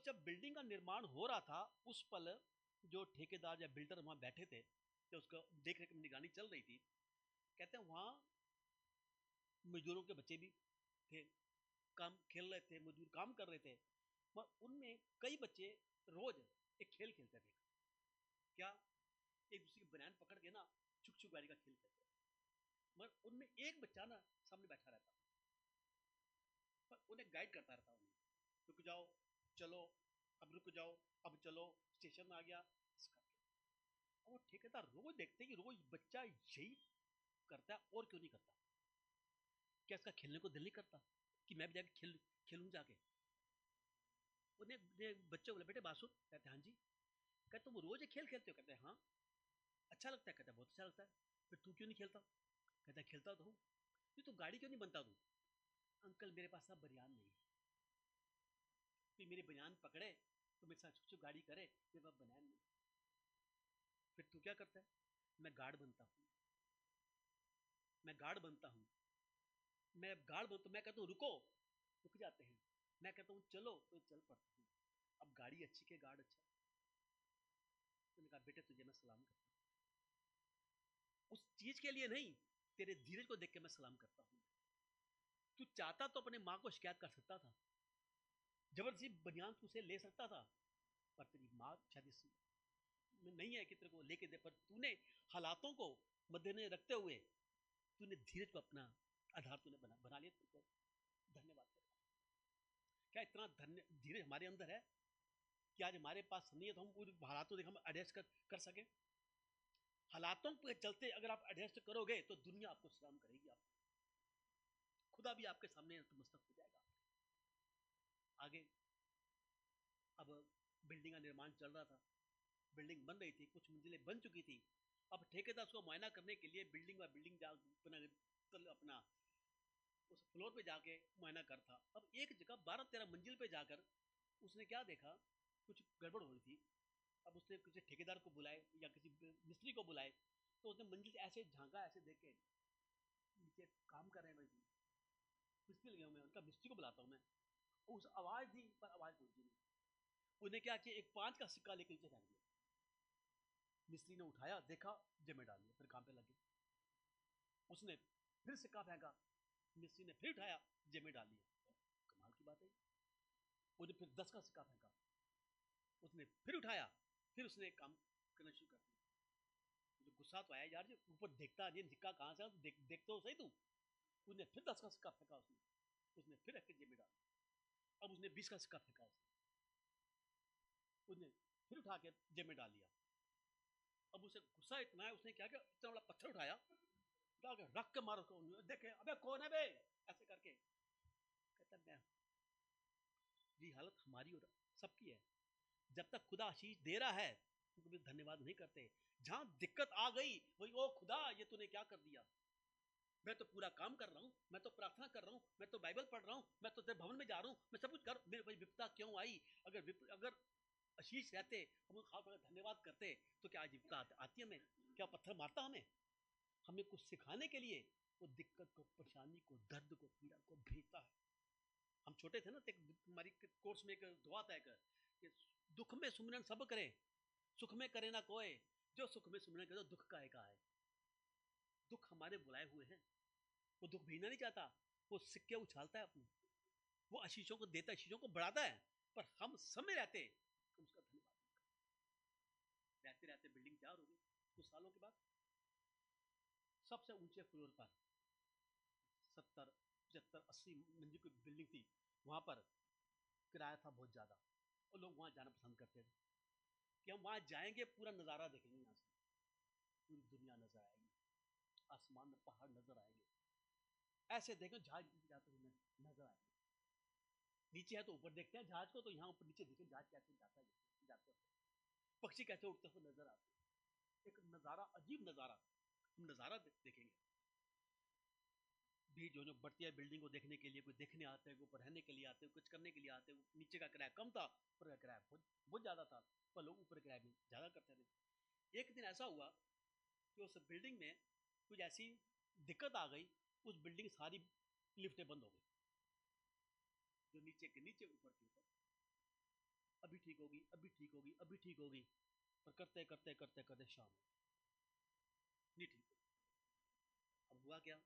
जब बिल्डिंग का निर्माण हो रहा था उस पल जो ठेकेदार या बिल्डर वहाँ बैठे थे, तो उसको देख रेख में निगरानी चल रही थी, कहते हैं वहाँ मजदूरों के बच्चे भी थे, काम खेल रहे थे, मजदूर काम कर रहे थे, मगर उनमें कई बच्चे रोज एक खेल खेलते थे। क्या? एक दूसरे की बनियान पकड़ के ना छुक छुक गाड़ी का खेल खेलते थे। मगर उनमें एक बच्चा ना सामने बैठा रहता, पर उन्हें गाइड करता रहता, उन्हें रुक जाओ, चलो, अब रुक जाओ, अब चलो, स्टेशन आ गया, इसका। और वो ठेकेदार रोज देखते कि रोज बच्चा यही करता है, और क्यों नहीं करता? क्या इसका खेलने को दिल नहीं करता कि मैं भी जाके खेलूं जाके? उन्हें बच्चे बोले, बेटे बात सुन। कहते हाँ जी। कहते तुम रोज खेल खेलते हो? कहते हैं हाँ। अच्छा लगता है? कहते हैं बहुत अच्छा लगता है। फिर तू क्यों नहीं खेलता? कहता है खेलता तो हूँ। तो गाड़ी क्यों नहीं बनता तू? अंकल मेरे पास अब बनियान नहीं है, फिर मेरी बनियान पकड़े तो मेरे साथ छुप गाड़ी करे, मेरे पास बनियान नहीं। फिर तू क्या करता है? मैं गार्ड बनता हूँ, मैं गार्ड बनता हूँ, मैं गार्ड बनता हूँ। मैं कहता हूँ रुको, रुक जाते हैं। मैं कहता हूँ चलो, तो चल पड़ते हैं। अब गाड़ी अच्छी के गार्ड अच्छा। तो कहा बेटे तुझे मैं सलाम करता हूँ, उस चीज के लिए नहीं, तेरे धीरज को देख के मैं सलाम करता हूँ। तू चाहता तो अपने माँ को शिकायत कर सकता था, जबरदस्ती बनियान तुझसे ले सकता था, पर तेरी माँ शायद इस नहीं है कि तेरे को लेके दे, पर तूने हालातों को मद्देनजर रखते हुए तूने धीरज को अपना आधार तूने बना लिया। तुझको धन्यवाद तेरा। क्या इतना धीरज हमारे अंदर है कि आज हमारे पास नहीं है तो हम उन हालातों से हम एडजस्ट कर सकें? हालातों के चलते अगर आप एडजस्ट करोगे तो दुनिया आपको सलाम करेगी, आपको खुदा भी आपके सामने नतमस्तक हो जाएगा। आगे अब बिल्डिंग का निर्माण चल रहा था, बिल्डिंग बन रही थी, कुछ मंजिलें बन चुकी थी। अब ठेकेदार उसको मुआयना करने के लिए बिल्डिंग व बिल्डिंग जा अपना उस फ्लोर पे जाके मुआयना कर था। अब एक जगह 12-13 मंजिल पे जाकर उसने क्या देखा, कुछ गड़बड़ हो रही थी। अब उसने किसी ठेकेदार को बुलाए या किसी मिस्त्री को बुलाए, तो उसने मंजिल ऐसे झांका, ऐसे देख के नीचे काम कर रहे हैं भाई मिस्त्री लगे हुए, मैं उनका मिस्त्री को बुलाता हूँ मैं। उस आवाज़ दी पर आवाज़ पहुंची नहीं। उन्हें क्या किया, एक 5 का सिक्का लेके नीचे फेंक दिया। मिस्त्री ने उठाया, देखा, जमे डाल दिया, फिर काम पे लगे। उसने फिर सिक्का फेंका, मिस्त्री ने फिर उठाया, जेब डाल दिया। कमाल की बात है। उसने फिर 10 का सिक्का फेंका, उसने फिर उठाया, फिर उसने काम करना शुरू कर दिया। मुझे गुस्सा तो आया यार, जो ऊपर देखता नहीं सिक्का कहाँ से, देख तो सही तू। उसने फिर 10 का सिक्का फेंका, उसने फिर रख के जेब में डाला। अब उसने 20 का सिक्का फेंका, उसने फिर उठा के जेब में डाल लिया। अब उसे गुस्सा इतना है, उसने क्या किया, इतना बड़ा पत्थर उठाया, उठा के रख के मारो, देखे अबे कौन है बे, ऐसे करके। कहता मैं, ये हालत हमारी और सबकी है। जब तक खुदा आशीष दे रहा है तो कभी धन्यवाद नहीं करते। जहां दिक्कत आ गई वही, ओ खुदा ये तूने क्या कर दिया, मैं तो पूरा काम कर रहा हूँ, मैं तो प्रार्थना कर रहा हूँ, मैं तो बाइबल पढ़ रहा हूँ, मैं तो तेरे भवन में जा रहा हूँ, मैं सब कुछ कर, मेरे भाई विपदा क्यों आई? अगर आशीष रहते, हम खास तौर पर धन्यवाद करते, तो क्या आज विपदा आती हमें? क्या पत्थर मारता हमें? हमें कुछ सिखाने के लिए वो दिक्कत को, परेशानी को, दर्द को, पीड़ा को भेजता है। हम छोटे थे ना, तो हमारी कोर्स में एक दुआ था कि दुख में सुमिरन सब करे, सुख में करे ना कोई, जो सुख में सुमिरन करे तो दुख का एक है। दुख हमारे बुलाए हुए हैं, वो दुख भेजना नहीं चाहता, वो सिक्के उछालता है अपने, वो आशीषों को देता है, आशीषों को बढ़ाता है, पर हम समय रहते हम उसका धन्यवाद नहीं करते। रहते रहते बिल्डिंग तैयार हो गई। कुछ सालों के बाद सबसे ऊंचे फ्लोर पर 70, 75, 80 मंजिल की बिल्डिंग थी। वहां पर किराया था बहुत ज़्यादा, और लोग वहां जाना पसंद करते थे कि हम वहां जाएंगे, पूरा नज़ारा देखेंगे, यहाँ से पूरी दुनिया नजर आएगी, आसमान में पहाड़ नजर आएंगे, ऐसे देखो जहाज जाते हुए नजर आएंगे। नीचे है तो ऊपर देखते हैं जहाज को, तो यहाँ ऊपर नीचे देखें जहाज कैसे जाता है, जाते हैं, पक्षी कैसे उड़ते हुए नजर आते हैं। एक नज़ारा, अजीब नज़ारा, हम नज़ारा देखेंगे भी। जो जो बढ़ती है बिल्डिंग को देखने के लिए, कोई देखने आते हैं, कोई रहने के लिए आते हैं, कुछ करने के लिए आते हैं। नीचे का किराया कम था, ऊपर का किराया बहुत बहुत ज़्यादा था, पर लोग ऊपर किराए में ज़्यादा करते थे। एक दिन ऐसा हुआ कि उस बिल्डिंग में कुछ ऐसी दिक्कत आ गई, उस बिल्डिंग सारी लिफ्टें बंद हो गई, जो नीचे के नीचे, ऊपर के ऊपर। अभी ठीक होगी, अभी ठीक होगी, अभी ठीक होगी, पर करते करते करते करते शाम नहीं ठीक हुई। अब हुआ क्या,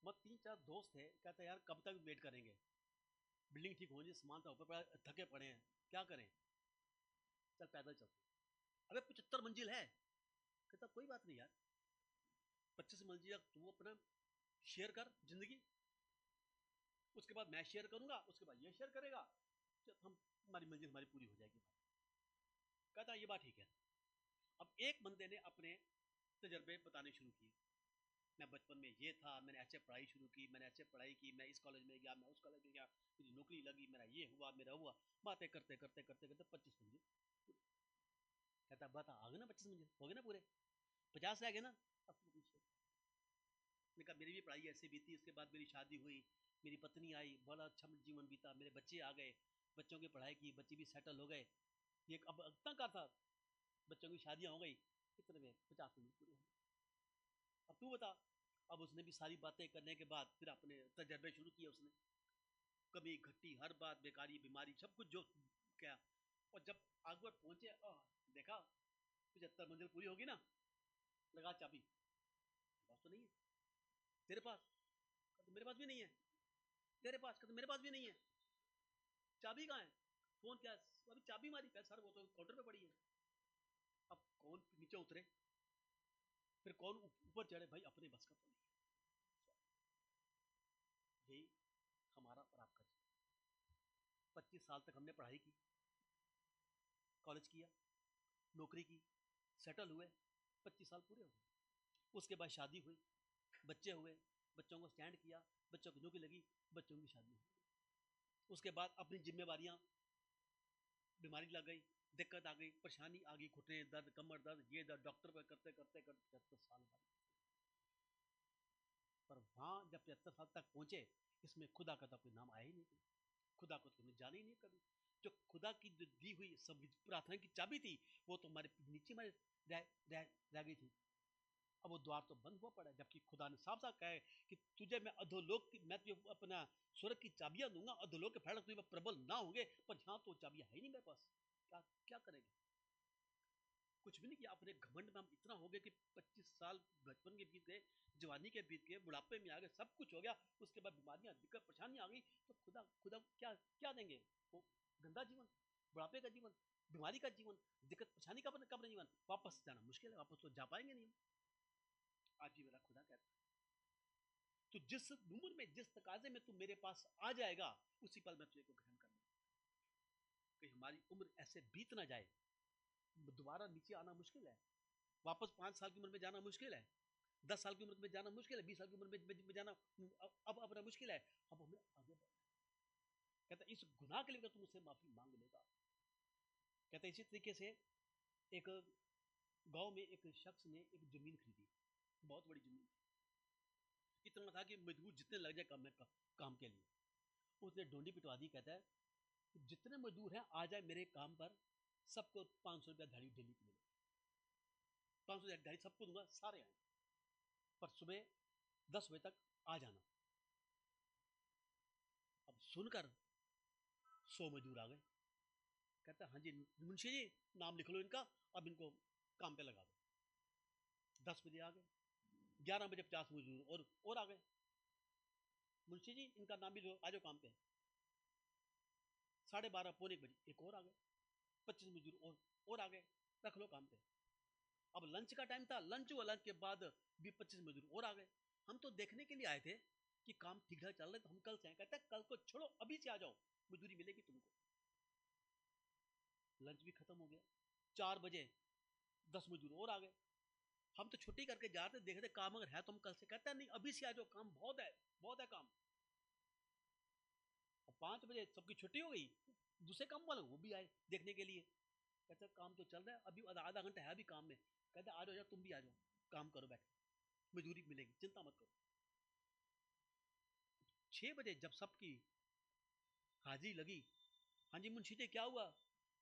मत तीन चार दोस्त थे, कहते यार कब तक वेट करेंगे, बिल्डिंग ठीक होनी, सामान था ऊपर पड़ा, थके पड़े हैं, क्या करें, चल पैदल चलते। अबे 75 मंजिल है। कहता कोई बात नहीं यार, 25 मंजिल तू अपना शेयर कर जिंदगी, उसके बाद मैं शेयर करूंगा, उसके बाद ये शेयर करेगा, जब हम हमारी मंजिल हमारी पूरी हो जाएगी। कहता ये बात ठीक है। अब एक बंदे ने अपने तजर्बे बताने शुरू किए, मैं बचपन में ये था, मैंने ऐसे पढ़ाई शुरू की, मैंने ऐसे पढ़ाई की, मैं इस कॉलेज में गया, मैं उस कॉलेज में गया, मेरी नौकरी लगी, मेरा ये हुआ, मेरा हुआ, बातें करते करते करते करते 25 मंजिल। कहता बता आ गए ना, 25 मंजिल हो गए ना पूरे, 50 रह गए ना। अब पीछे मैंने कहा मेरी भी पढ़ाई ऐसे बीती, उसके बाद मेरी शादी हुई, मेरी पत्नी आई, बड़ा अच्छा जीवन बीता, मेरे बच्चे आ गए, बच्चों की पढ़ाई की, बच्चे भी सेटल हो गए, ये अब इतना का था, बच्चों की शादियां हो गई, कितने में 50 मंजिल पूरे हो गए। अब तू बता। अब उसने भी सारी बातें करने के बाद फिर अपने तजर्बे शुरू किए उसने, कमी घट्टी हर बात, बेकारी बीमारी सब कुछ जो क्या। और जब आग पर पहुंचे, देखा 75 मंजिल पूरी होगी ना, लगा चाबी, पास तो नहीं है, तेरे पास, तो मेरे पास भी नहीं है, तेरे पास, तो मेरे पास भी नहीं है, चाबी कहाँ है, फोन क्या है, अभी चाबी मारी पैर सर, वो तो काउंटर पे पड़ी है। अब कौन नीचे उतरे, फिर कौन ऊपर चढ़े, भाई अपने बस का तो नहीं। यही हमारा और आपका जीवन। 25 साल तक हमने पढ़ाई की, कॉलेज किया, नौकरी की, सेटल हुए, 25 साल पूरे हो गए, उसके बाद शादी हुई, बच्चे हुए, बच्चों को स्टैंड किया, बच्चों की नौकरी लगी, बच्चों की शादी हुई, उसके बाद अपनी जिम्मेवारियां, बीमारी लग गई, दिक्कत आ गई, परेशानी आ गई, घुटने दर्द, कमर दर्द, ये दर्द, डॉक्टर पर करते करते करते 75 साल बाद। पर वहाँ जब 75 साल तक पहुंचे, इसमें खुदा का तो कोई नाम आया ही नहीं, खुदा को तुमने जाना ही नहीं कभी। जो खुदा की जो दी हुई सब प्रार्थना की चाबी थी, वो तो हमारे नीचे हमारे रह गई थी। अब वो द्वार तो बंद हुआ पड़ा है, जबकि खुदा ने साफ साफ कहा है कि तुझे मैं अधोलोक की, मैं तुझे अपना स्वर्ग की चाबियां दूंगा, अधोलोक के फाटक तुझे प्रबल ना होंगे, पर यहाँ तो चाबियां है ही नहीं मेरे पास, क्या क्या करेंगे। कुछ भी नहीं किया, अपने घमंड में हम इतना हो गए कि 25 साल बचपन के बीत गए, जवानी के बीत गए, बुढ़ापे में आ गए, सब कुछ हो गया, उसके बाद बीमारियां, दिक्कत, परेशानियां आ गई, तो खुदा खुदा क्या क्या देंगे, वो गंदा जीवन, बुढ़ापे का जीवन, बीमारी का जीवन, दिक्कत परेशानी का कब्र जीवन, वापस जाना मुश्किल है, वापस तो जा पाएंगे नहीं हम। आज भी मेरा खुदा कहता है, तो जिस उम्र में, जिस तकाजे में तू मेरे पास आ जाएगा, उसी पल मैं तुझे को ग्रहण कर लूंगा। कि हमारी उम्र ऐसे बीत ना जाए, दोबारा नीचे आना मुश्किल है, वापस 5 साल की उम्र में जाना मुश्किल है, 10 साल की उम्र में जाना मुश्किल है, 20 साल की उम्र में जाना अब अपना मुश्किल है। अब हमें आगे बढ़ना, कहता इस गुनाह के लिए तुम मुझसे माफी मांग लेगा। कहता इसी तरीके से एक गांव में एक शख्स ने एक जमीन खरीदी, बहुत बड़ी जमीन, इतना था कि मजदूर जितने लग जाए काम के लिए, उसने ढूंढी पिटवा दी। कहता है जितने मजदूर हैं आ जाए मेरे काम पर, सबको 500 रुपया दिहाड़ी डेली की मिले, 500 दिहाड़ी सबको दूंगा, सारे आए, पर सुबह 10 बजे तक आ जाना। अब सुनकर 100 मजदूर आ गए। कहता हाँ जी मुंशी जी, नाम लिख लो इनका, अब इनको काम पे लगा दो। 10 बजे आ गए, 11 बजे 50 मजदूर और आ गए, मुंशी जी इनका नाम भी लो, आ जाओ काम पे। 12:30 पौने 1 बजे एक और आ गए, 25 मजदूर और आ गए, रख लो काम पे। अब लंच का टाइम था, लंच हुआ, लंच के बाद भी 25 मजदूर और आ गए। हम तो देखने के लिए आए थे कि काम ठीक ठाक चल रहा है, तो हम कल से आए। कहते कल को छोड़ो, अभी से आ जाओ, मजदूरी मिलेगी तुमको। लंच भी खत्म हो गया, 4 बजे 10 मजदूर और आ गए। हम तो छुट्टी करके जा रहे थे, देख रहे काम अगर है तो हम कल से, कहता है नहीं अभी से आ जाओ, काम बहुत है, बहुत है काम। और 5 बजे सबकी छुट्टी हो गई, दूसरे काम वाले वो भी आए देखने के लिए। कहते काम तो चल रहा है, अभी आधा घंटा है अभी काम में। कहते आ जाओ, तुम भी आ जाओ, काम करो बैठ, मजदूरी मिलेगी, चिंता मत करो। 6 बजे जब सबकी हाजिरी लगी, हाँ जी मुंशी जी क्या हुआ।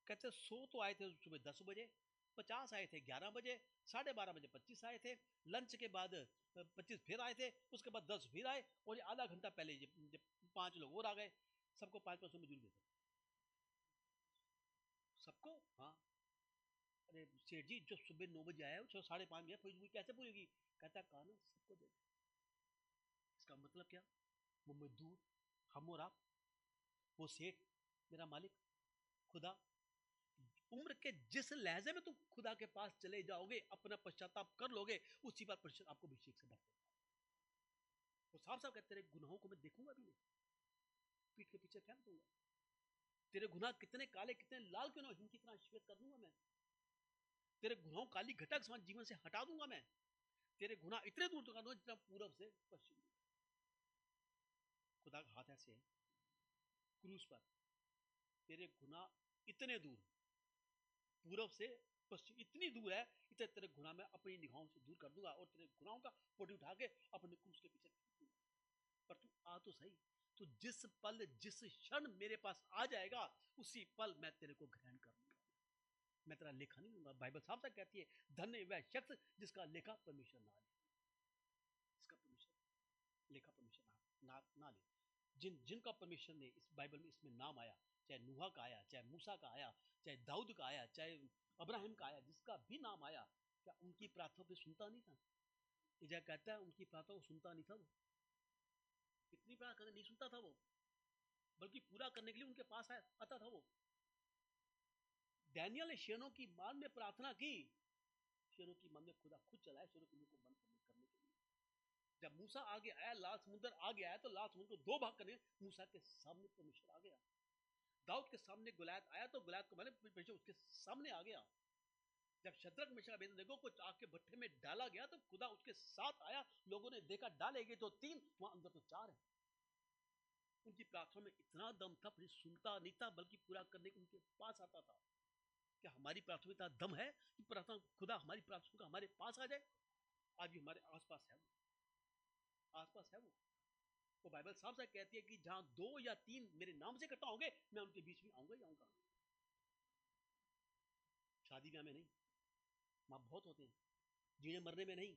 कहते 100 तो आए थे सुबह 10 बजे, 50 आए थे 11 बजे, 12:30 बजे 25 आए थे, लंच के बाद 25 फिर आए थे, उसके बाद 10 फिर आए, और ये आधा घंटा पहले ये 5 लोग और आ गए, सबको 500 मजदूरी देते। सबको? हाँ। अरे सेठ जी, जो सुबह 9 बजे आया वो 5:30 बजे पूरी कैसे पूरी होगी? कहता कहा ना सबको दे। इसका मतलब क्या? वो मजदूर, हम और आप, वो सेठ, मेरा मालिक, खुदा, उम्र के जिस लहजे में तुम खुदा के पास चले जाओगे, अपना पश्चाताप कर लोगे, उसी बार परिषद आपको अभिषेक से भर देगा। वो साफ साफ कहते, तेरे गुनाहों को मैं देखूंगा भी नहीं, पीठ के पीछे फेंक दूंगा। तेरे गुनाह कितने काले कितने लाल क्यों ना, इनकी तरह श्वेत कर दूंगा मैं। तेरे गुनाहों काली घटक समान जीवन से हटा दूंगा मैं। तेरे गुनाह इतने दूर कर दूंगा जितना पूरब से पश्चिम। खुदा का हाथ ऐसे है क्रूस पर, तेरे गुनाह इतने दूर, पूरब से पश्चिम इतनी दूर है, इतने तेरे गुनाह में अपनी निगाहों से दूर कर दूंगा और तेरे गुनाहों का पोटी उठा के अपने क्रूस के पीछे फेंक दूंगा। पर तू आ तो सही, तो जिस पल जिस क्षण मेरे पास आ जाएगा, उसी पल मैं तेरे को ग्रहण कर लूंगा, मैं तेरा लेखा नहीं लूंगा। बाइबल साफ साफ कहती है, धन्य वह शख्स जिसका लेखा परमेश्वर ना ले, इसका परमेश्वर लेखा परमेश्वर ना ले। जिनका परमेश्वर ने इस बाइबल में इसमें नाम आया, चाहे नूहा का आया, चाहे मूसा का आया, चाहे दाऊद का आया, चाहे अब्राहम का आया, जिसका भी नाम आया, क्या उनकी प्रार्थना को सुनता नहीं था? इजा कहता है उनकी प्रार्थना को सुनता नहीं था वो, कितनी प्रार्थना नहीं सुनता था वो, बल्कि पूरा करने के लिए उनके पास आता था वो। डैनियल ने शेरों की मान में प्रार्थना की, शेरों की मान में खुदा खुद चलाए शेरों की मुंह को बंद करने के लिए। जब मूसा आगे आया, लाल समुद्र आगे आया, तो लाल समुद्र को 2 भाग करने मूसा के सामने परमेश्वर आ गया। दाऊद के सामने गुलायत आया, तो गुलायत को मैंने परमेश्वर उसके सामने आ गया। जब शद्रक मिशक अबेदनगो को आग के भट्ठे में डाला गया, तो खुदा उसके साथ आया। लोगों ने देखा डाले गए तो 3, वहां अंदर तो 4 है। उनकी प्रार्थना में इतना दम था, सुनता नहीं था बल्कि पूरा करने के उनके पास आता था। क्या हमारी प्रार्थना में इतना दम है कि प्रार्थना खुदा हमारी प्रार्थना का हमारे पास आ जाए? आज भी हमारे आसपास है वो, आसपास है वो। वो बाइबल साफ साफ कहती है कि जहां 2 या 3 मेरे नाम से इकट्ठा होंगे, मैं उनके बीच में आऊंगा ही आऊंगा। शादी ब्याह में नहीं, माँ बहुत होते हैं, जीने मरने में नहीं,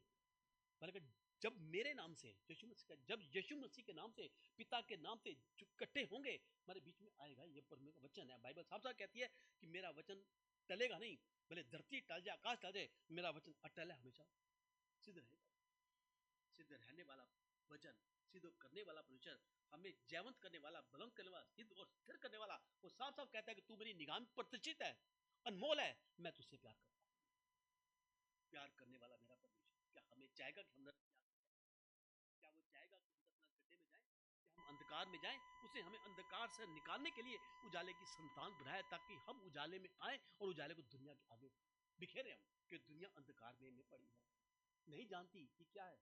बल्कि जब मेरे नाम से यीशु मसीह का, जब यीशु मसीह के नाम से, पिता के नाम से जो इकट्ठे होंगे, हमारे बीच में आएगा। ये परमेश्वर का वचन है। बाइबल साफ साफ कहती है कि मेरा वचन टलेगा नहीं, भले धरती टल जाए, आकाश टल जाए, मेरा वचन अटल है, हमेशा सिद्ध रहेगा। सिद्ध रहने वाला वचन, सिद्ध करने वाला परमेश्वर, हमें जयवंत करने वाला, बुलंद करने वाला, सिद्ध और स्थिर करने वाला, वो साफ साफ कहता है कि तू मेरी निगाह में प्रतिष्ठित है, अनमोल है, मैं तुझसे प्यार करता हूँ। प्यार करने वाला मेरा परमेश्वर क्या हमें चाहेगा कि हम, क्या वो चाहेगा कि हम 10 गड्ढे में जाएं, कि हम अंधकार में जाएं? उसे हमें अंधकार से निकालने के लिए उजाले की संतान बनाया, ताकि हम उजाले में आए और उजाले को दुनिया के आगे बिखेरे हम, कि दुनिया अंधकार में पड़ी है, नहीं जानती कि क्या है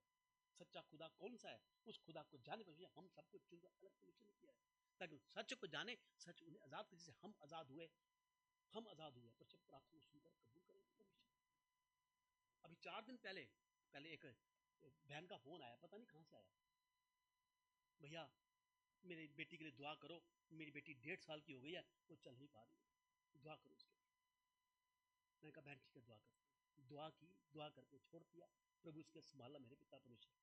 सच्चा खुदा कौन सा है। उस खुदा को जाने पर हम सबको चुनकर अलग परमिशन किया है, ताकि सच को जाने, सच उन्हें आजाद करे, जिससे हम आजाद हुए। हम आजाद हुए पर जब प्रार्थना को सुनकर कबूल करेंगे। अभी 4 दिन पहले एक बहन का फोन आया, पता नहीं कहाँ से आया, भैया मेरी बेटी के लिए दुआ करो, मेरी बेटी 1.5 साल की हो गई है, वो चल नहीं पा रही है, दुआ करो उसके लिए। मैंने कहा बहन ठीक है दुआ करते हैं। दुआ की, दुआ करके छोड़ दिया। प्रभु उसके संभाला मेरे पिता परमेश्वर।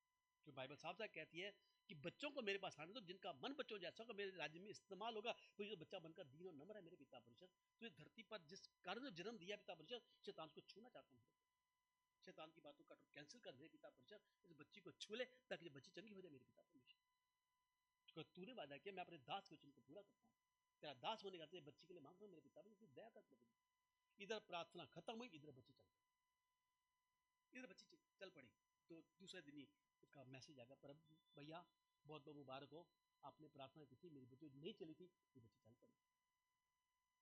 जो बाइबल साफ साफ कहती है कि बच्चों को मेरे पास आने दो, जिनका मन बच्चों जैसा होगा मेरे राज्य में इस्तेमाल होगा। तो ये बच्चा बनकर दीन और नम्र है मेरे पिता परमेश्वर, तो इस धरती पर जिस कारण जन्म दिया पिता परमेश्वर, शैतान को छूना चाहता हूँ। शैतान की बातों का कैंसिल कर मेरे पिता परमेश्वर, इस बच्ची को छू ले, ताकि बच्ची चंगी हो जाए मेरे पिता परमेश्वर। तूने वादा किया मैं अपने दास के वचन को पूरा करता हूँ। तेरा दास होने का बच्ची के लिए मांग रहा हूँ मेरे पिता परमेश्वर, दया कर प्रभु। इधर प्रार्थना खत्म हुई, इधर बच्ची चल पड़ी, इधर बच्ची चल पड़ी। तो दूसरे दिन ही उसका मैसेज आ गया, पर भैया बहुत बहुत मुबारक हो, आपने प्रार्थना की थी, मेरी बच्ची नहीं चली थी, ये बच्ची चल पड़ी।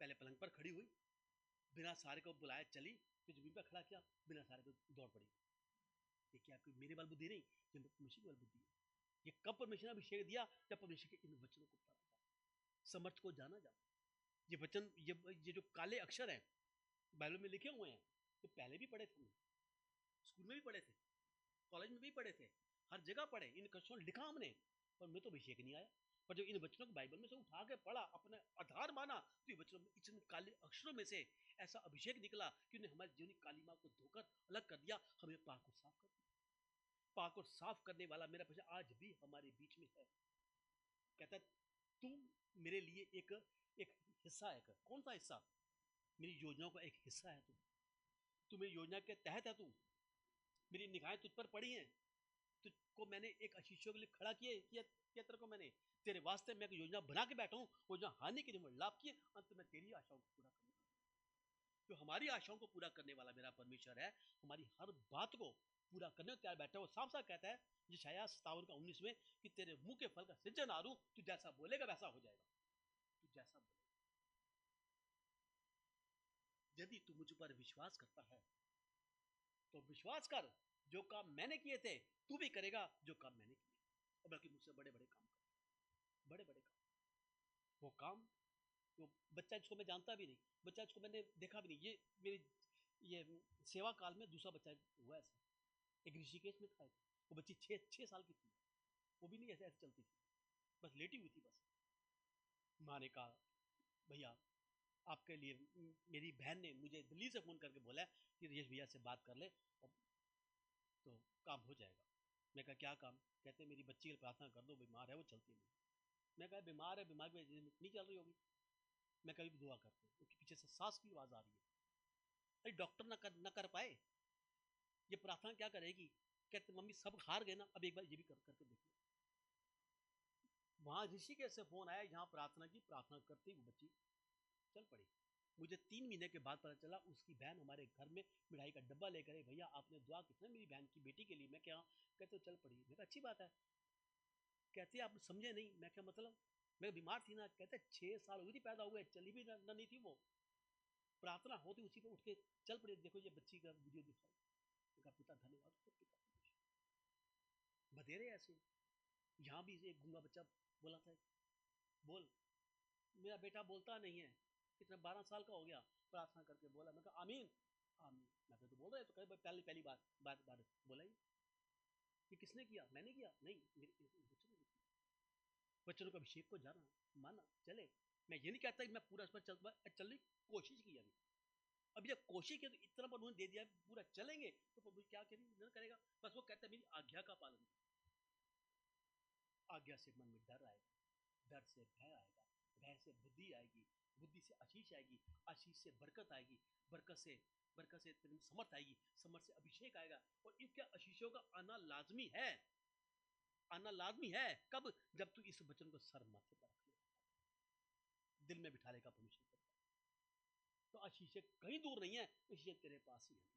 पहले पलंग पर खड़ी हुई, बिना सारे को बुलाया चली, फिर जमीन पर खड़ा किया, बिना सारे को दौड़ पड़ी। ये क्या कोई मेरी बल बुद्धि नहीं, ये परमेश्वर की बल बुद्धि है। ये कब परमेश्वर ने अभिषेक दिया? जब परमेश्वर के इन वचनों को पढ़ा जाए, समर्थ को जाना जाए। ये वचन, ये जो काले अक्षर हैं बाइबल में लिखे हुए हैं, ये पहले भी पढ़े थे, स्कूल में भी पढ़े थे, कॉलेज में भी पढ़े थे, हर जगह पढ़े, इन अक्षरों लिखा हमने, पर मैं तो अभिषेक नहीं आया। पर जब इन वचनों को बाइबल में से उठा के पढ़ा, अपना आधार माना, तो ये वचनों में, इन काले अक्षरों में से ऐसा अभिषेक निकला कि उन्हें हमारी जीवनी काली माँ को धोकर अलग कर दिया, हमें पाक और साफ कर दिया। पाक और साफ करने वाला मेरा परमेश्वर आज भी हमारे बीच में है। कहता है तू मेरे लिए एक एक हिस्सा है। कौन सा हिस्सा? मेरी योजनाओं का एक हिस्सा है तू मेरी योजना के तहत है मेरी निगाहें तुझ पर पड़ी हैं, तुझको मैंने एक आशीषों के लिए खड़ा किया तेरे को मैंने, तेरे वास्ते मैं एक योजना बना के बैठा हूँ, योजना हानि के लिए लाभ किए, अंत में तेरी आशाओं को पूरा करूंगा। जो हमारी आशाओं को पूरा करने वाला मेरा परमेश्वर है, हमारी हर बात को पूरा करने को तैयार बैठा है। वो साफ साफ कहता है यशायाह 57:19 में कि तेरे मुंह के फल का सिंचन आरू, तू जैसा बोलेगा वैसा हो जाएगा, तू जैसा बोलेगा। यदि तू मुझ पर विश्वास करता है तो विश्वास कर, जो काम मैंने किए थे तू भी करेगा, जो काम मैंने किए, और बल्कि मुझसे बड़े बड़े काम कर, बड़े बड़े काम। वो काम, वो बच्चा जिसको मैं जानता भी नहीं, बच्चा जिसको मैंने देखा भी नहीं, ये मेरी ये सेवा काल में दूसरा बच्चा हुआ ऐसा, एक ऋषिकेश में था, वो बच्ची 6 साल की थी, वो भी नहीं ऐसे ऐसे चलती थी, बस लेटी हुई थी बस। माँ ने कहा भैया आपके लिए मेरी बहन ने मुझे दिल्ली से फ़ोन करके बोला है कि राजेश भैया से बात कर ले और तो काम हो जाएगा। मैं कहा क्या काम? कहते मेरी बच्ची की प्रार्थना कर दो, बीमार है वो चलती नहीं। मैं कहा बीमार है, बीमार में नहीं चल रही होगी, मैं कभी भी दुआ करते उसके पीछे से सांस की आवाज़ आ रही है। अरे डॉक्टर ना कर पाए, ये प्रार्थना क्या करेगी? कहते मम्मी सब हार गए ना, अब एक बार ये भी करके देखो। वहाँ ऋषिकेश से फ़ोन आया, यहाँ प्रार्थना की, प्रार्थना करते ही वो बच्ची चल पड़ी। मुझे 3 महीने के बाद पता चला उसकी बहन हमारे घर में मिठाई का डब्बा लेकर आई, भैया आपने दुआ कितना मेरी बहन की बेटी के लिए। मैं क्या? कहते चल पड़ी। मैं अच्छी बात है। कहते आप समझे नहीं। मैं क्या मतलब? मैं बीमार थी ना। कहते 6 साल हुई थी पैदा हुए, चली भी ना नहीं थी वो, प्रार्थना होती उसी पर उठ के चल पड़ी। देखो ये बच्ची का वीडियो दिखाई। उनका पिता धन्यवाद, पिता बधेरे ऐसे। यहाँ भी एक गूंगा बच्चा बोला था, बोल। मेरा बेटा बोलता नहीं है, कितना 12 साल का हो गया, प्रार्थना करके बोला। मैं कहा आमीन आमीन। मैं तो बोल रहा है, तो कहे पहली पहली बात बोला ही। ये किसने किया? मैंने किया नहीं, मेरे बच्चों ने किया। बच्चों को अभिषेक को जाना माना चले। मैं ये नहीं कहता कि मैं पूरा इस पर चलने की कोशिश की। अभी जब कोशिश की तो इतना पर उन्होंने दे दिया, पूरा चलेंगे तो प्रभु क्या करेगा? बस वो कहता है मेरी आज्ञा का पालन। आज्ञा से मन में डर आएगा, डर से भय आएगा, भय से बुद्धि आएगी, बुद्धि से आशीष आएगी, आशीष से बरकत आएगी, बरकत से समर्थ आएगी, समर्थ से अभिषेक आएगा। और इनके आशीषों का आना लाजमी है, आना लाजमी है। कब? जब तू इस वचन को सर माथे पर रख ले, दिल में बिठा लेगा परमेश्वर, तो आशीष कहीं दूर नहीं है, आशीष तेरे पास ही है।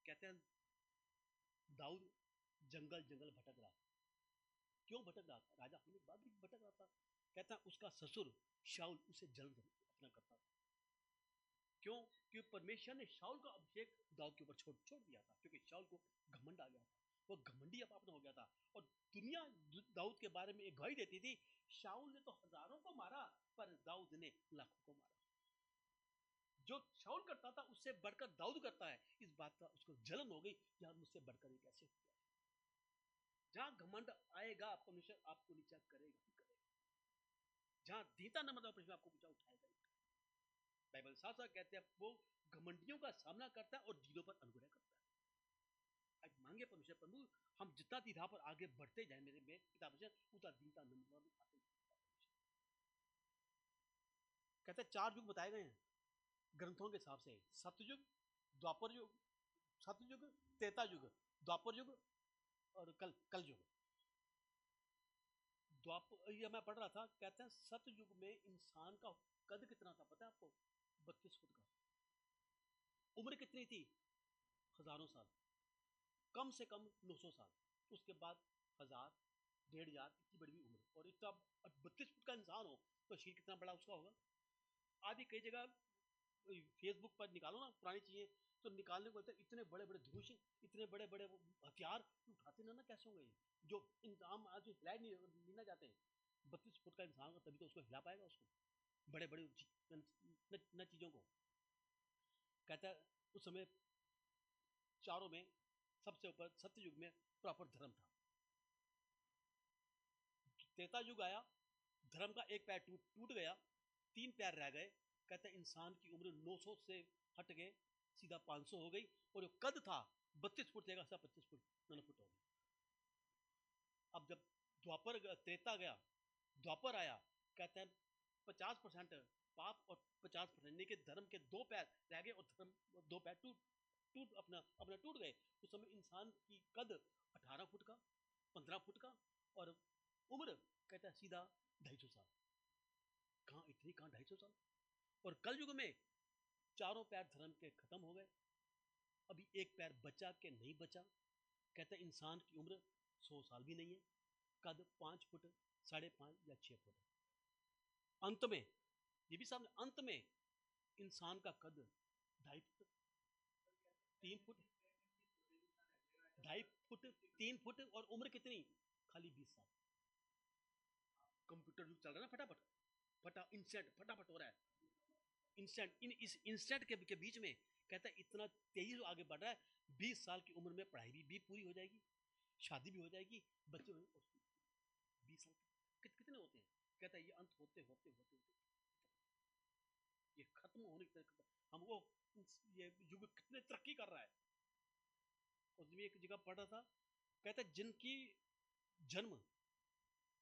कहते हैं दाऊद जंगल जंगल भटक रहा। क्यों भटक रहा था? राजा होने के बाद भी भटक रहा था। कहता उसका ससुर शाऊल उसे जल्द अपना करता था। क्यों? क्योंकि परमेश्वर ने शाऊल का अभिषेक दाऊद के ऊपर छोड़ दिया था, क्योंकि शाऊल को घमंड आ गया था, वो घमंडी अपना हो गया था। और दुनिया दाऊद के बारे में एक गवाही देती थी, शाऊल ने तो हजारों को मारा पर दाऊद ने लाखों को मारा। जो शाऊल करता था उससे बढ़कर दाऊद करता है, इस बात का उसको जलन हो गई, यार मुझसे बढ़कर ये कैसे हुआ। जहां घमंड आएगा परमेश्वर आपको नीचा करेगा ही करेगा। जहां दीता न मतलब परमेश्वर आपको ऊंचा उठाएगा। बाइबल साफ साफ कहते हैं वो घमंडियों का सामना करता है और जीरों पर अनुग्रह करता है। आज मांगे परमेश्वर, प्रभु हम जितना दी राह पर आगे बढ़ते जाए मेरे में पिता परमेश्वर, उतना दीनता नम्र आते। कहते हैं 4 युग बताए गए हैं ग्रंथों के हिसाब से, सतयुग, द्वापर युग, सतयुग, त्रेता युग, द्वापर युग और कल युग। द्वापर ये मैं पढ़ रहा था, कहते हैं सतयुग में इंसान का कद कितना था पता है आपको? 32 फुट का। उम्र कितनी थी? हजारों साल, कम से कम 900 साल। उसके बाद 1000, 1500, इतनी बड़ी उम्र। और इतना 32 फुट का इंसान हो तो शरीर कितना बड़ा उसका होगा। आज भी कई जगह फेसबुक पर निकालो ना पुरानी चीजें, तो निकालने को इतने बड़े बड़े धनुष, इतने बड़े बड़े हथियार उठाते ना कैसे होंगे जो इंसान आज हिला नहीं ना जाते हैं। 32 फुट का इंसान का तभी तो उसको हिला पाएगा, उसको बड़े बड़े न चीजों को। कहता है उस समय चारों में सबसे ऊपर सत्य युग में प्रॉपर धर्म था। त्रेता युग आया, धर्म का एक पैर टूट गया, 3 पैर रह गए। कहते इंसान की उम्र 900 से हट गए, सीधा 500 हो गई। और जो कद था 32 फुट देगा, 25 फुट 9 फुट हो गई। अब जब द्वापर त्रेता गया, द्वापर आया, कहते हैं 50% पाप और 50% के धर्म के दो पैर रह गए और धर्म दो पैर टूट टूट अपना अपना टूट गए। उस समय इंसान की कद 18 फुट का, 15 फुट का, और उम्र कहता है सीधा 250 साल। कहाँ इतनी, कहाँ 250 साल। और कल युग में चारों पैर धर्म के खत्म हो गए, अभी एक पैर बचा के नहीं बचा। कहता है इंसान की उम्र 100 साल भी नहीं है, कद 5 फुट, 5.5 या 6 फुट। अंत में ये भी सामने, अंत में इंसान का कद 2.5 फुट, 3 फुट, 2.5 फुट, 3 फुट, और उम्र कितनी, खाली 20 साल। कंप्यूटर युग चल रहा है ना, फटाफट फटा इंस्टेंट फटाफट हो रहा है, इंस्टेंट। इस इंस्टेंट के बीच में कहता है इतना तेजी से आगे बढ़ रहा है। 20 साल की उम्र में पढ़ाई भी पूरी हो जाएगी, शादी भी हो जाएगी, बच्चे 20 साल कितने होते हैं। कहता है ये अंत होते होते होते होते ये खत्म होने की तरफ हम वो ये युग कितने तरक्की कर रहा है। उस दिन एक जगह पढ़ रहा था, कहता है जिनकी जन्म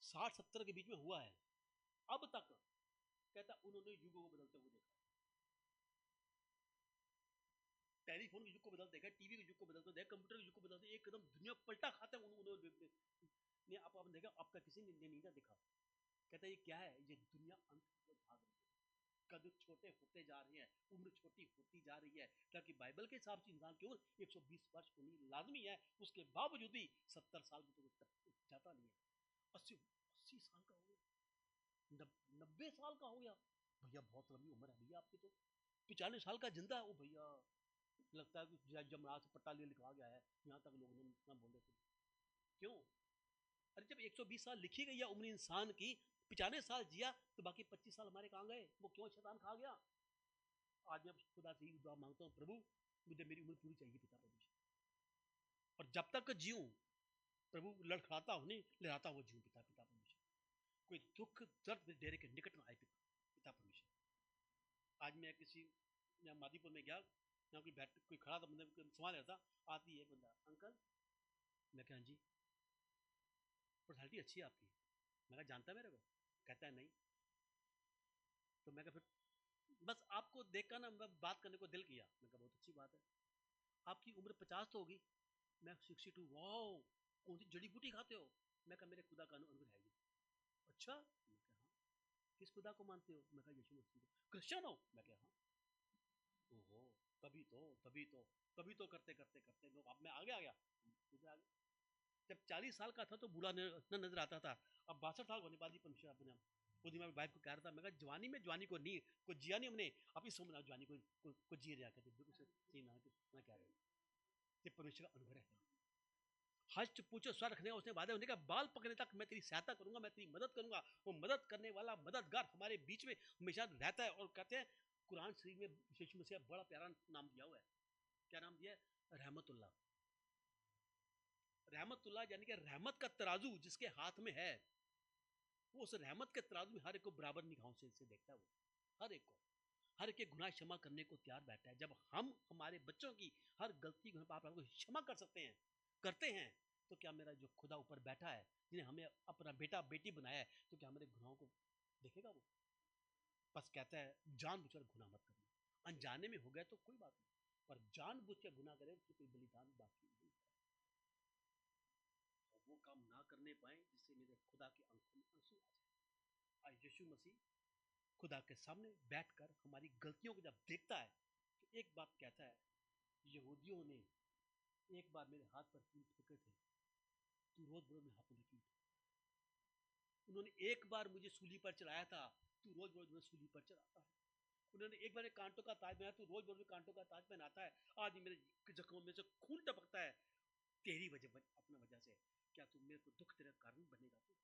60-70 के बीच में हुआ है अब तक, कहता उन्होंने युगों को बदलते हुए देखा। टेलीफोन के युग को बदलते देखा, टीवी के युग को बदलते देखा, कंप्यूटर के युग को बदलते, एकदम दुनिया पलटा खाते हैं उन्होंने। आपने देखा, आपका किसी ने नहीं देखा। कहता है ये क्या है, ये दुनिया अंत की ओर भाग रही है, कद छोटे होते जा रहे हैं, उम्र छोटी होती जा रही है। ताकि बाइबल के हिसाब से इंसान की उम्र 120 वर्ष होनी लाजमी है, उसके बावजूद भी 70 साल में तो जाता नहीं है। 80 साल का हो गया, 90 साल का हो गया, भैया बहुत लंबी उम्र है भैया आपकी तो। 95 साल का जिंदा है वो भैया, लगता है कि जमराज से पट्टा लिए लिखवा गया है, यहाँ तक लोग ना बोल रहे थे। क्यों? अरे जब 120 साल लिखी गई है उम्र इंसान की, 95 साल जिया तो बाकी 25 साल हमारे कहाँ गए, वो क्यों शैतान खा गया। आज मैं खुदा से ही दुआ मांगता हूँ, प्रभु मुझे मेरी उम्र पूरी चाहिए पिता परमेश्वर, और जब तक जीऊं प्रभु लड़खड़ाता हूँ नहीं लहराता हुआ जीऊं पिता परमेश्वर, कोई दुख दर्द डेरे के निकट में आए पिता परमेश्वर। आज मैं किसी यहाँ मादीपुर में गया, यहाँ कोई खड़ा था, मतलब सवाल रहा था, आती है बंदा, अंकल, मैं क्या जी पर्सनैलिटी अच्छी है आपकी, मैं जानता है मेरे को, कहता है नहीं। तो मैं फिर बस आपको देखकर ना बात करने को दिल किया, मैं बहुत अच्छी बात है, आपकी उम्र 50 तो होगी, मैं 62, वाह कौन सी जड़ी बूटी खाते हो, मैं मेरे खुदा का अनुभव है। अच्छा, मैं कहा हाँ, किस खुदा को मानते हो, मैं कहा यीशु मसीह को। क्रिश्चियन हो, मैं कहा हाँ। ओहो, तभी तो करते करते करते लोग, अब मैं आगे आ गया, जब 40 साल का था तो बूढ़ा नजर आता था, अब 62 साल होने बाद ही परमेश्वर अपने खुद ही मैं वाइफ को कह रहा था, मैं कहा जवानी में जवानी को नहीं को जिया नहीं हमने, अब इस उम्र जवानी को जी रहा कहते मैं कह रहा परमेश्वर का अनुभव है। हस्त पूछो स्वर रखने का उसने वादा, होने का बाल पकड़ने तक मैं तेरी सहायता करूंगा, मैं तेरी मदद करूंगा। वो मदद करने वाला मददगार हमारे बीच में हमेशा रहता है। और कहते हैं कुरान शरीफ में यीशु मसीह बड़ा प्यारा नाम दिया हुआ है, क्या नाम दिया है, रहमतुल्लाह। रहमतुल्लाह यानी कि रहमत का तराजू जिसके हाथ में है, वो उस रहमत के तराजू में हर एक को बराबर निगाहों से देखता है। वो हर एक को, हर एक के गुनाह क्षमा करने को तैयार बैठा है। जब हम हमारे बच्चों की हर गलती को पाप को क्षमा कर सकते हैं, करते हैं, तो क्या मेरा जो खुदा ऊपर बैठा है, जिन्हें हमें अपना बेटा बेटी बनाया है, तो क्या हमारे गुनाहों को देखेगा वो। बस कहता है जानबूझकर गुनाह मत करना, अनजाने में हो गए तो कोई बात नहीं, पर जानबूझ के गुनाह करें तो कोई बलिदान बाकी नहीं, और वो काम ना करने पाए जिससे मेरे खुदा की आंखों में आंसू आ जाए। आज यीशु मसीह खुदा के सामने बैठकर हमारी गलतियों को जब देखता है तो एक बात कहता है, यहूदियों ने एक बार मेरे हाथ पर कील ठोके थे, तू रोज रोज मेरे हाथ पर कील, उन्होंने एक बार मुझे सूली पर चढ़ाया था, तू रोज रोज मुझे सूली पर चढ़ाता है। उन्होंने एक बार कांटों का ताज पहना, तू रोज रोज कांटों का ताज पहनाता है। आज मेरे जख्मों में से खून टपकता है तेरी वजह, अपना वजह से। क्या तू मेरे को दुख तेरा कारण बनेगा तू,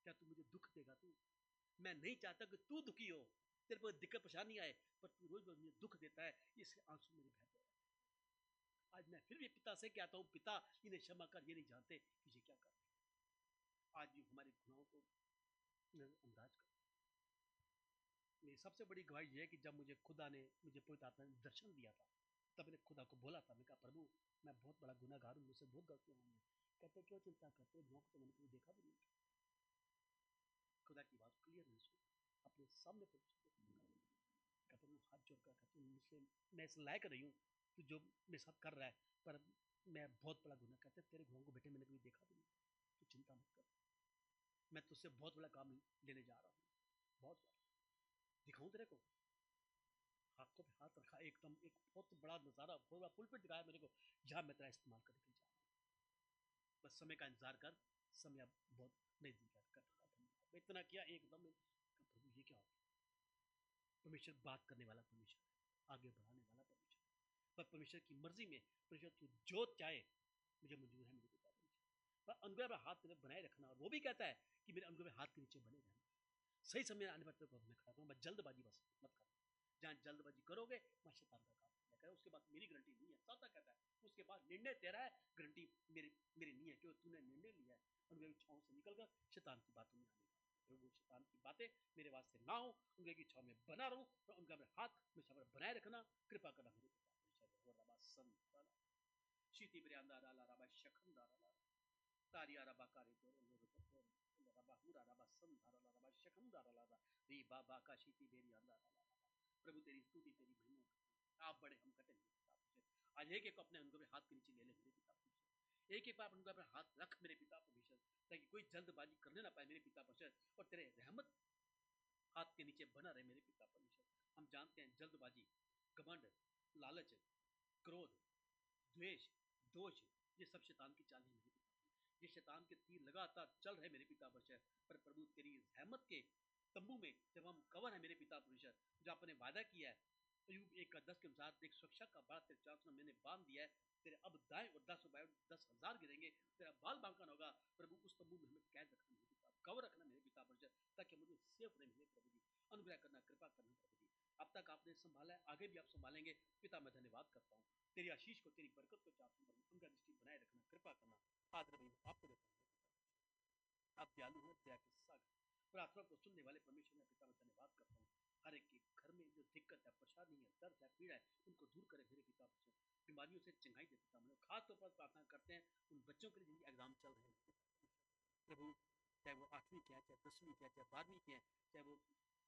क्या तू मुझे दुख देगा तू। मैं नहीं चाहता कि तू दुखी हो, तेरे को दिक्कत परेशानी आए, पर तू रोज रोज मुझे दुख देता है, इससे आंसू मेरे बहते हैं। आज मैं फिर भी पिता से कहता हूँ, पिता इन्हें क्षमा कर, ये नहीं जानते कि ये क्या कर रहे हैं। आज ये हमारे गुनाहों को अंदाज कर। मेरी सबसे बड़ी गवाही ये है कि जब मुझे खुदा ने, मुझे पवित्र आत्मा ने दर्शन दिया था, तब मैंने खुदा को बोला था, मैं कहा प्रभु मैं बहुत बड़ा गुनाहगार हूँ, मुझसे बहुत गलतियाँ हुई हैं। कहते क्यों चिंता करते हो, तो मैंने कभी देखा भी नहीं। खुदा की बात क्लियर नहीं सुनी, अपने के सामने कहता हूँ हाथ जोड़कर कहता हूँ मुझसे मैं इस लायक नहीं हूँ कि जो मेरे साथ कर रहा है, पर मैं बहुत बड़ा गुनाह कहते तेरे गुनाहों को बेटे मैंने कभी देखा भी नहीं, तो चिंता मत कर, मैं तुझसे बहुत बड़ा काम लेने जा रहा हूँ, बहुत बड़ा दिखाऊं तेरे को। हाथों पे हाथ रखा, एकदम एक बहुत बड़ा नज़ारा, बहुत बड़ा पुल पे दिखाया मेरे को, यहाँ मैं तेरा इस्तेमाल करके जा रहा हूँ, बस समय का इंतजार कर, समय अब बहुत नजदीक है। मैं इतना किया एकदम, प्रभु ये क्या हो, परमेश्वर बात करने वाला परमेश्वर, आगे बढ़ाने वाला परमेश्वर, पर परमेश्वर की मर्जी में परमेश्वर जो चाहे मुझे मंजूर है मेरे पिता परमेश्वर, पर अनुग्रह में हाथ तेरे बनाए रखना, और वो भी कहता है कि मेरे अनुग्रह में हाथ के नीचे बने रहना, सही समय आने पर तेरे को मैं खड़ा करूँ, मैं जल्दबाजी बस मत कर, जहाँ जल्दबाजी करोगे वहाँ शैतान का काम है, उसके बाद मेरी गारंटी नहीं है, साता कहता है उसके बाद निर्णय तेरा है, गारंटी मेरी मेरी नहीं है, क्योंकि तूने निर्णय लिया है अनुग्रह की छाँव से निकलकर शैतान की बातों में आने वाला, वो शैतान की बातें मेरे वास्ते ना हो, अनुग्रह की छाँव में बना रहूँ, और उनका मेरे हाथ हमेशा बनाए रखना, कृपा करना मेरे पिता शीति ब्रियांदा डाला रबा शखम डाला तारिया रबा कारी तो रबा हुरा रबा सम धारा रबा शखम डाला री बाबा का शीति ब्रियांदा डाला, प्रभु तेरी स्तुति तेरी महिमा, आप बड़े हम कटे मेरे पिता, आज एक एक अपने अनुग्रह हाथ के नीचे ले ले मेरे पिता, एक एक बार अनुग्रह हाथ रख मेरे पिता परमेश्वर, ताकि कोई जल्दबाजी करने ना पाए मेरे पिता परमेश्वर, और तेरे रहमत हाथ के नीचे बना रहे मेरे पिता परमेश्वर। हम जानते हैं जल्दबाजी, घमंड, लालच, क्रोध, द्वेष, दोष, ये सब शैतान की चाल है मेरे पिता, ये शैतान के तीर लगातार चल रहे मेरे पिता परमेश्वर, पर प्रभु तेरी रहमत के तंबू में जब हम कवर है मेरे पिता परमेश्वर, जो आपने वादा किया है अय्यूब 1:10 के अनुसार, देख सुरक्षा का बड़ा तेरे चांस में मैंने बांध दिया है, तेरे अब दाएं और 10,000 गिरेंगे, तेरा बाल बांकन होगा, प्रभु उस तंबू में हमें कैद रखना मेरे पिता, कवर रखना मेरे पिता परमेश्वर, ताकि मुझे सेफ रहे मेरे प्रभु जी, अनुग्रह करना, कृपा करना प्रभु जी, अब तक आपने संभाला है, आगे भी आप संभालेंगे पिता, मैं धन्यवाद करता हूँ, तेरी आशीष को, तेरी बरकत को चाहता हूँ, उनका दृष्टि बनाए रखना, कृपा करना, आदर भी आपको देता हूँ, आप दयालु हैं, दया के सागर, प्रार्थना को सुनने वाले परमेश्वर में पिता, मैं धन्यवाद करता हूँ, हर एक के घर में जो दिक्कत है, परेशानी है, दर्द है, पीड़ा है, उनको दूर करे मेरे पिता बच्चों, बीमारियों से चंगाई दे पिता, मैं खास तौर पर प्रार्थना करते हैं उन बच्चों के लिए जिनके एग्जाम चल रहे हैं प्रभु, चाहे वो 8वीं के हैं, चाहे 10वीं के हैं, चाहे 12वीं के हैं, चाहे वो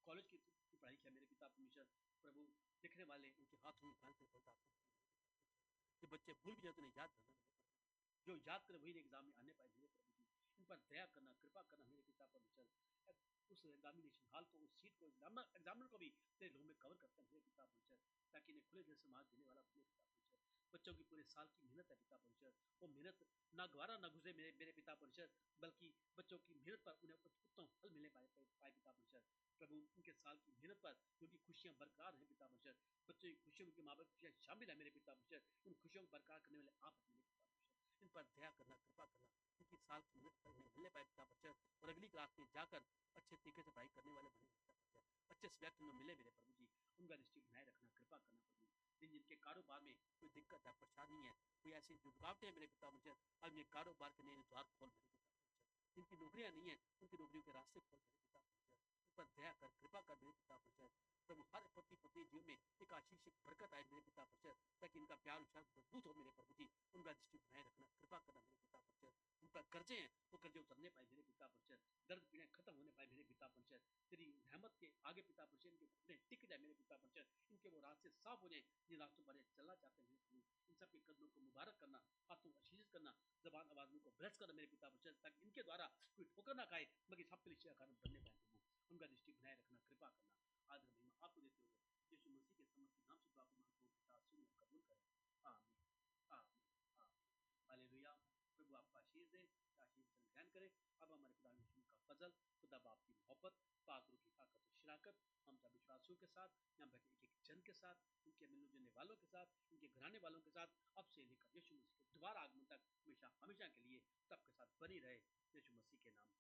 कॉलेज की पढ़ाई किया मेरे पिता परमेश्वर, प्रभु लिखने वाले उनके हाथों में जो बच्चे भूल भी जाते नहीं याद करना, जो याद कर वही एग्जाम में आने पाए मेरे प्रभु जी, इन पर दया करना, कृपा करना मेरे पिता परमेश्वर, उस एग्जामिनेशन हॉल को, उस सीट को, एग्जामिनर को भी तेरे लोगों में कवर करते हैं मेरे पिता परमेश्वर, ताकि इन्हें खुले दिल से मार्क्स देने वाला मेरे पिता परमेश्वर, बच्चों की पूरे साल की मेहनत है पिता परमेश्वर, वो मेहनत ना गवारा ना गुजरे मेरे मेरे पिता परमेश्वर, बल्कि बच्चों की मेहनत पर उन्हें उत्तम फल मिले पाए पिता परमेश्वर, प्रभु उनके साल की मेहनत पर जो की खुशियां बरकरार हैं पिता परमेश्वर, बच्चों की खुशियों उनके माँ बाप खुशियां शामिल है मेरे पिता परमेश्वर, उन खुशियों को बरकरार करने वाले आप मेरे पिता परमेश्वर, इन पर दया करना, कृपा करना, उनकी साल की मेहनत पर मिलने पाए पिता परमेश्वर, और अगली क्लास में जाकर अच्छे तरीके से पढ़ाई करने वाले बने पिता परमेश्वर, अच्छे सिलेक्ट में मिले मेरे प्रभु जी, उनका दृष्टि बनाए रखना, कृपा करना प्रभु, जिनके कारोबार में कोई दिक्कत है, परेशानी है, कोई ऐसी जो रुकावटें मेरे पिता मुझे, अब ये कारोबार के नए द्वार खोल मेरे पिता, जिनकी नौकरियां नहीं है उनकी नौकरियों के रास्ते खोल मेरे पिता, उन पर दया कर, कृपा कर मेरे पिता परमेश्वर, प्रभु हर पति पत्नी जीवन में एक आशीष, एक बरकत आए मेरे पिता परमेश्वर, ताकि इनका प्यार उछाल मजबूत हो मेरे प्रभु जी, उनका दृष्टि बनाए रखना, कृपा करना मेरे पिता परमेश्वर, उन पर कर्जे हैं वो कर्जे उतरने पाए मेरे पिता परमेश्वर, दर्द पीड़े खत्म होने पाए मेरे पिता परमेश्वर, तेरी रहमत के आगे पिता परमेश्वर इनके घुटने टिक जाए मेरे पिता परमेश्वर, इनके वो रास्ते साफ हो जाए जिन रास्तों पर चलना चाहते हैं मेरे प्रभु, इन सबके कदमों को मुबारक करना, हाथों को आशीष करना, जबान आवाज को ब्लेस करना मेरे पिता परमेश्वर, ताकि इनके द्वारा कोई ठोकर ना खाए, बल्कि सबके लिए कारण बनने पाए प्रभु, उनका दृष्टि बनाए रखना, कृपा करना, आदर महिमा आपको देते हुए यीशु मसीह के समस्त नाम से दुआ को मांगते हैं पिता, सुनिए कबूल करें, आमीन, आमीन, आमीन, हालेलुया, प्रभु आपका आशीष दे, आशीष से ग्रहण करें, अब हमारे खुदा यीशु का फजल, खुदा बाप की मोहब्बत, पाक रूह की ताकत और शराकत हम सब विश्वासियों के साथ, यहाँ बैठे एक एक जन के साथ, उनके मिलने जुलने वालों के साथ, उनके घराने वालों के साथ, अब से लेकर यीशु मसीह के दोबारा आगमन तक हमेशा हमेशा के लिए सबके साथ बनी रहे, यीशु मसीह के नाम